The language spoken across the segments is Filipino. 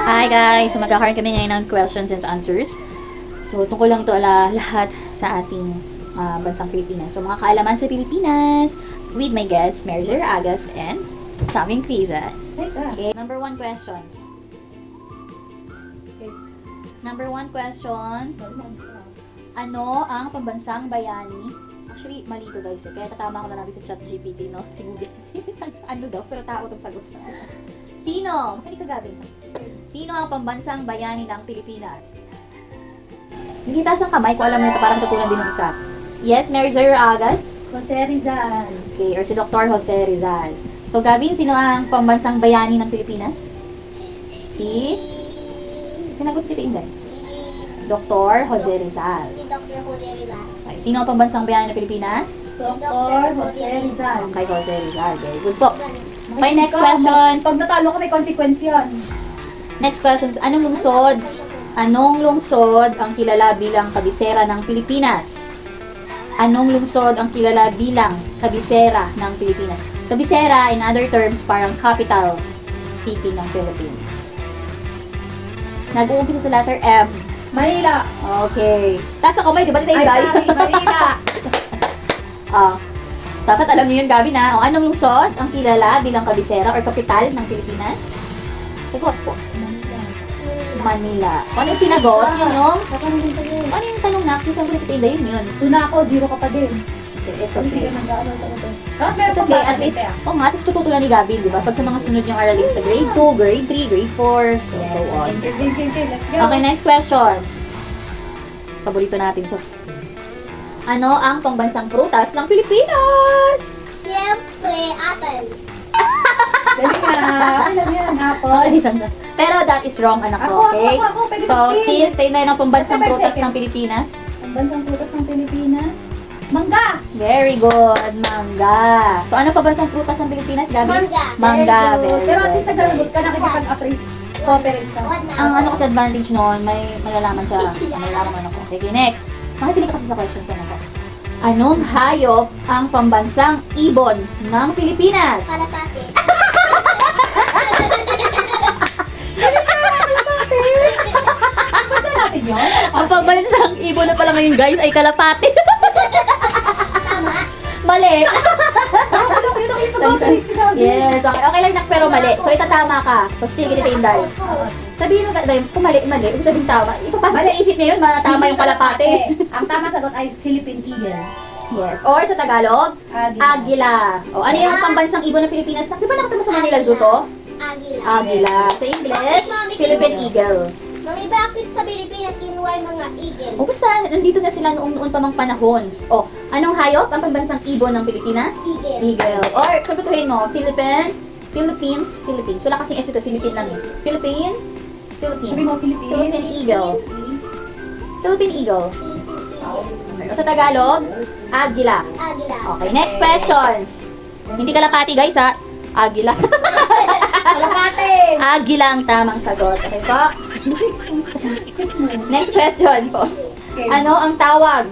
Hi guys! So magkakaroon kami ngayon ng questions and answers. So tungkol lang ito lahat sa ating bansang Pilipinas. So mga kaalaman sa Pilipinas with my guests, Mary Jo Agas and Calvin Criza. Okay, number one question. Number one question. Ano ang pambansang bayani? Actually, mali ito guys. Kaya tatama ko na namin sa ChatGPT, no? Si Google. Ano daw? Pero tao itong sagot sa Sino? Makinig ka, Gavin. Sino ang pambansang bayani ng Pilipinas? Hindi taas ang kamay ko, alam nito, parang tutunan din ng isa. Yes, Mary Jo Agas? Jose Rizal. Okay, or si Dr. Jose Rizal. So, Gavin, sino ang pambansang bayani ng Pilipinas? Sinagot kita, Inday. Dr. Jose Rizal. Si Dr. Jose Rizal. Okay, sino ang pambansang bayani ng Pilipinas? Dr. Jose Rizal. Okay, Jose Rizal. Very good po. Okay, next questions. Pag natalo ka, may consequence yan. Next questions. Anong lungsod ang kilala bilang kabisera ng Pilipinas? Anong lungsod ang kilala bilang kabisera ng Pilipinas? Kabisera, in other terms, parang capital city ng Philippines. Nag-uumpisa sa letter M. Manila. Okay. Taas ang kamay, di ba? Tayo, Ay, guys. sorry, Manila. Dapat alam niyo yun, Gabi, na. O, anong lungsod ang kilala bilang kabisera or kapital ng Pilipinas? Sagot po. Manila. Kung ano yung sinagot, yun yung... Natanong din sa'yo. Ano yung tanong na? Kung saan kita yun yun? Tuna ako, zero ka pa din. It's Hindi okay. ka nag-aaral talaga. It's okay. At least, nga, at least tututunan ni Gabi, di ba? Pag sa mga sunod niyang aralin sa grade 2, grade 3, grade 4, so on. Let's go. Okay, next questions. Paborito natin to. Ano ang pambansang prutas ng Pilipinas? Siyempre, apple. Dali na. Alam yan, apple. Okay, pero that is wrong, anak ko, okay? Ako. Pwede So, mag-steal. still, tayo na ng pambansang Basta prutas second. ng Pilipinas. Ang bansang prutas ng Pilipinas. Mangga. Very good, mangga. So, ano pambansang prutas ng Pilipinas, Gabi? Mangga. Mangga, Very good. very Pero at good. least nagkalagot ka, nakikipag-appreciate. Cooperate ka. What na? Ang ano kasi advantage noon, may malalaman siya. Malalaman mo na ko. Okay, next. Makikinig ka kasi sa questions na ko. Anong hayop ang pambansang ibon ng Pilipinas? Kalapate. Basta natin yun. Ang pambansang ibon na pala ngayon, guys, ay kalapate. Tama. Mali. Nakikipag-cooperate sila. Yes, okay. Okay lang, pero mali. So, itatama ka. So, still, kita yung dahil. Sabihin mo, dahil, kung mali, kung sabihin tama, ipapasok sa isip niya yun, matama yung kalapate. Ang tamang sagot ay Philippine Eagle. Yes. Or sa Tagalog, Agila. O, ano yung pambansang ibon ng Pilipinas? Di ba nakita mo sa Manila Zoo to? Agila. Agila. Sa English, Philippine Eagle. Mami, bakit sa Pilipinas kinuha yung mga eagle? O basta, nandito na sila noong pamang panahon. O, anong hayop ang pambansang ibon ng Pilipinas? Eagle. Eagle. Or, sabihin mo, Philippines. Wala kasing S ito, Philippine lang yun. Sabi Philippine. mo, Philippine. Philippine Eagle. Philippine Eagle. O, sa Tagalog, Agila. Agila. Okay, next questions. Hindi kalapati guys ha. Agila. Kalapate! Agila ang tamang sagot. Okay po? Next question po. Okay. Ano ang tawag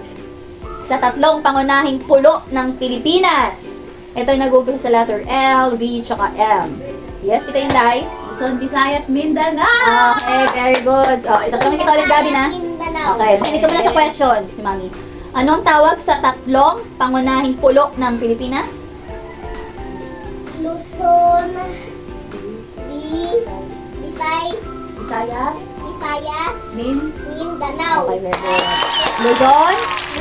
sa tatlong pangunahing pulo ng Pilipinas? Ito yung nag-umpisa sa letter L, V, tsaka M. Yes, kita yung dahil? Luzon, Visayas, Mindanao! Okay, very good. So, itatanong kita ulit, Gabi, na? Mindanao. Okay, makinig ka muna sa questions, si Mami. Ano ang tawag sa tatlong pangunahing pulo ng Pilipinas? Luzon. Visayas, Visayas. Mindanao. Okay, very good. Luzon,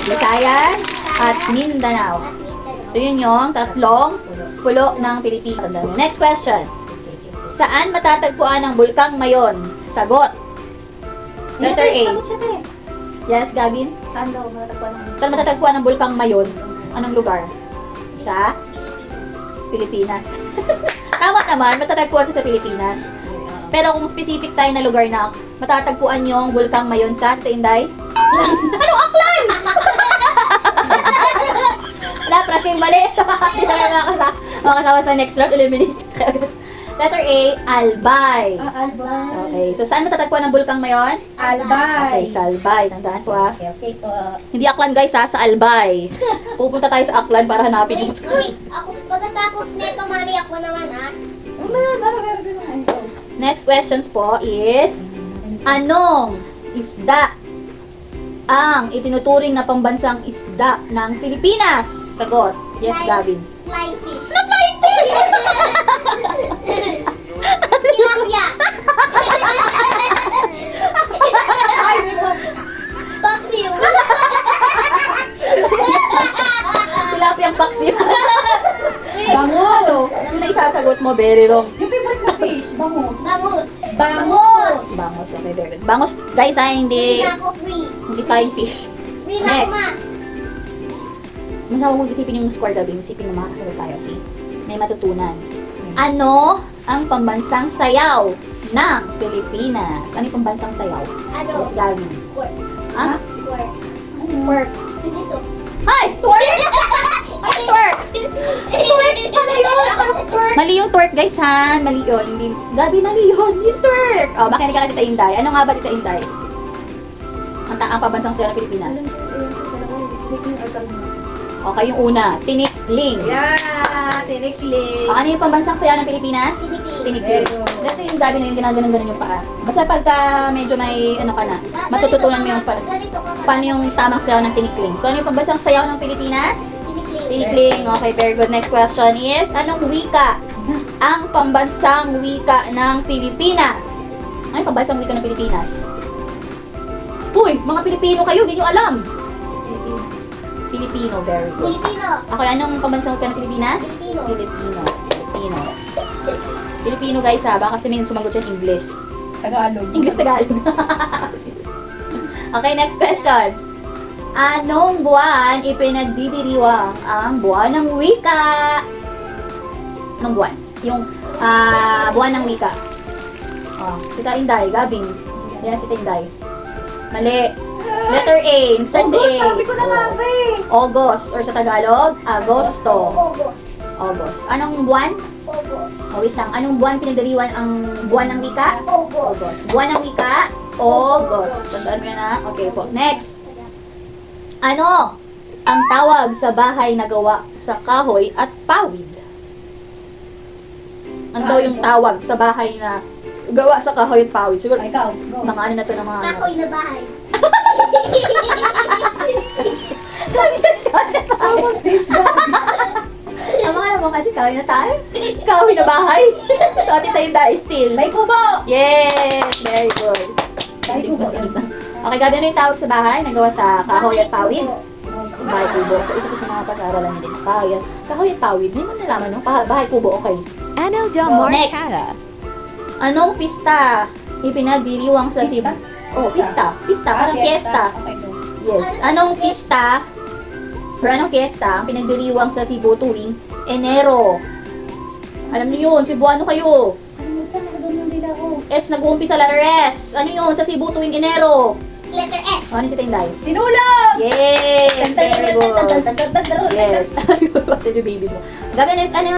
Visayas, at Mindanao. At Mindanao. So, yun yung tatlong pulo ng Pilipinas. Tandaan nyo. Next question. Saan matatagpuan ang bulkang Mayon? Sagot. Letter A. Sagot siya, te. Yes, Gavin? Saan daw matatagpuan ng Saan matatagpuan ang bulkang Mayon? Anong lugar? Sa Pilipinas. Tama naman, matatagpuan siya sa Pilipinas. Pero kung specific tayo na lugar na matatagpuan yung bulkang Mayon sa Inday? Anong aklan? Wala, prasing mali. Hindi na makasama sa next round. Eliminate. Letter A, Albay. Albay. Okay, so saan matatagpuan ang bulkang Mayon? Albay. Okay, sa Albay. Tandaan po ah. Okay po. Hindi Aklan guys ha, sa Albay. Pupunta tayo sa Aklan para hanapin yung... Ako, pagkatapos nito, mami, ako naman, ha? Meron. Next questions po is, anong isda ang itinuturing na pambansang isda ng Pilipinas? Sagot. Yes, Gavin. Flying fish. Na flying fish! Tilapia. Paksiw. Tilapiyang paksiw. Bangus. Ano na isasagot mo, very wrong. Yung favorite ko fish, bangus. Bangus. Bangus. Bangos, okay, very good. Bangos, guys, hindi, Hindi na ako free. hindi flying fish. Free na ako, Next. ma. Masawa mo isipin yung score, Gavin. Isipin mo makakasagot tayo, okay? May matutunan. Ano ang pambansang sayaw ng Pilipinas? Ano yung pambansang sayaw? Ano? Yes, Gavin. Work. Ah? Work. Twerk. Dito. Ay! Twerk! Ay, twerk! Mali yung twerk, guys, ha? Mali yun. Hindi, Gabi, mali yun. Yung twerk! Oh, makinig ka na, Tita Inday. Ano nga ba, Tita Inday? Ang pambansang sayaw ng Pilipinas. Okay, yung una. Tinikling. Yeah, tinikling. Ano yung pambansang sayaw ng Pilipinas? Sinikling. Tinikling. Very good. Dito yung Gabi na yung ginaganon-ganon yung paa. Basta pagka medyo may ano ka na, matututunan mo yung Ganito ka, ma. paano yung tamang sayaw ng tinikling. So, ano yung pambansang sayaw ng Pilipinas? Tinikling. Tinikling. Okay, very good. Next question is, anong wika ang pambansang wika ng Pilipinas? Ano yung pambansang wika ng Pilipinas? Uy, mga Pilipino kayo, di nyo alam. Filipino, very good. Filipino. Okay, anong pambansang wika ng Pilipinas? Filipino. Filipino. Filipino. Filipino, guys, ha? Baka kasi may sumagot yung English. Tagalog. English, Tagalog. Okay, next question. Anong buwan ipinagdidiriwang ang buwan ng wika? Anong buwan? Yung buwan ng wika. Oh, Tita Inday, Gabing. Yan si Tita Inday. Mali. Letter A. Start sa A. August, sabi ko na nga ba eh. August. Or sa Tagalog, Agosto. August. August. Anong buwan? August. Oh, wait lang. Anong buwan pinagdiriwan ang buwan ng wika? August. Buwan ng wika? August. Tandaan mo yan, ha? Okay po. Next. Ano ang tawag sa bahay na gawa sa kahoy at pawid? Ano daw yung tawag sa bahay na gawa sa kahoy at pawid? Siguro, Ikaw, go. mga ano na to ng mga ano. Kahoy na bahay. Sabi siya si kahoy na tayo. Tapos this Ang mga naman kasi kahoy na tayo. Kahoy na bahay. Ate tayo tayo still. May kubo. Yes! Very good. May kubo. Okay, gagawin na yung tawag sa bahay na gawa sa kahoy at pawid. Bahay kubo. So, isa ko sa mga pag-aaralan din. Kahoy at pawid. Hindi mo nalaman, no? Bahay kubo, okay. Ano del Oh, Mortada? Anong pista ipinagdiriwang sa Pista? Cebu? Oh, pista. Pista, parang fiesta. Okay, go. Yes. Anong pista or anong fiesta ang pinagdiriwang sa Cebu tuwing Enero? Alam niyo yun, Cebuano kayo. Kalimutan, nagano'n din ako. S, nag-uumpisa letter S. Ano yun, sa Cebu tuwing Enero? Letter S. Ano kita yung dice? Sinulog! Yes! Very good. Yes. Ano yung baby mo? Gawin ano